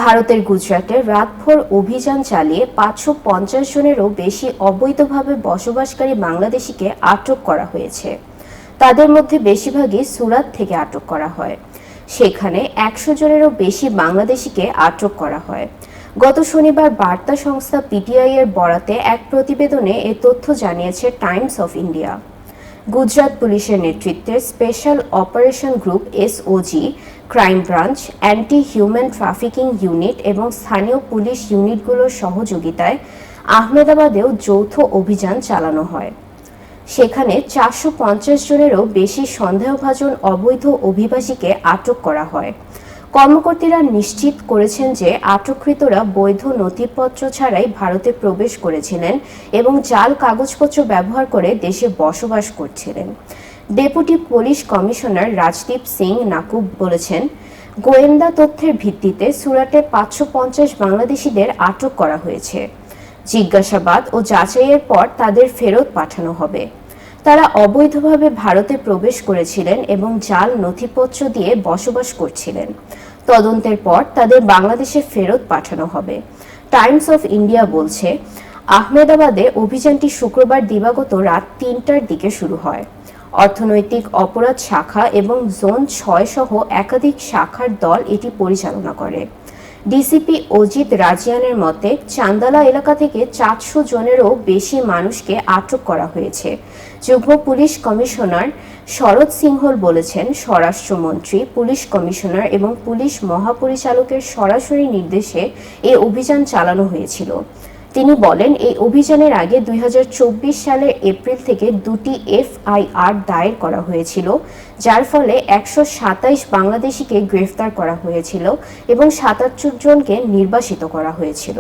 ভারতের গুজরাটে রাতভর অভিযান চালিয়ে ৫৫০ জনেরও বেশি অবৈধভাবে বসবাসকারী বাংলাদেশিকে আটক করা হয়েছে। তাদের মধ্যে বেশিরভাগই সুরাত থেকে আটক করা হয়। সেখানে ১০০ জনেরও বেশি বাংলাদেশিকে আটক করা হয়। গত শনিবার বার্তা সংস্থা পিটিআই এর বরাতে এক প্রতিবেদনে এ তথ্য জানিয়েছে টাইমস অফ ইন্ডিয়া। গুজরাট পুলিশের নেতৃত্বে special operation group SOG, crime branch, anti human trafficking unit এবং স্থানীয় পুলিশ ইউনিটগুলোর সহযোগিতায় আহমেদাবাদেও যৌথ অভিযান চালানো হয়। সেখানে ৪৫০ জনেরও বেশি সন্দেহভাজন অবৈধ অভিবাসীকে আটক করা হয়। কর্মকর্তারা নিশ্চিত করেছেন যে আটককৃতরা বৈধ নথিপত্র ছাড়াই ভারতে প্রবেশ করেছিলেন এবং জাল কাগজপত্র ব্যবহার করে দেশে বসবাস করছিলেন। Deputy police commissioner Rajdeep Singh Nakub বলেছেন, গোয়েন্দা তথ্যের ভিত্তিতে সুরাটে ৫৫০ বাংলাদেশিদের আটক করা হয়েছে। জিজ্ঞাসাবাদ ও যাচাইয়ের পর তাদের ফেরত পাঠানো হবে। তারা অবৈধভাবে ভারতে প্রবেশ করেছিলেন এবং জাল নথিপত্র দিয়ে বসবাস করছিলেন। তদন্তের পর তাদের বাংলাদেশে ফেরত পাঠানো হবে। টাইমস অফ ইন্ডিয়া বলছে, আহমেদাবাদে অভিযানটি শুক্রবার দিবাগত রাত ৩টার দিকে শুরু হয়। অর্থনৈতিক অপরাধ শাখা এবং জোন ৬ সহ একাধিক শাখার দল এটি পরিচালনা করে। ডিসিপি অজিত রাজিয়ানের মতে, চান্দালা এলাকা থেকে ৪০০ জনেরও বেশি মানুষকে আটক করা হয়েছে। যুগ্ম পুলিশ কমিশনার শরৎ সিংহল বলেছেন, স্বরাষ্ট্রমন্ত্রী, পুলিশ কমিশনার এবং পুলিশ মহাপরিচালকের সরাসরি নির্দেশে এই অভিযান চালানো হয়েছিল। তিনি বলেন, এই অভিযানের আগে ২০২৪ সালের এপ্রিল থেকে ২টি এফআইআর দায়ের করা হয়েছিল, যার ফলে ১২৭ বাংলাদেশিকে গ্রেফতার করা হয়েছিল এবং ৭৭ জনকে নির্বাসিত করা হয়েছিল।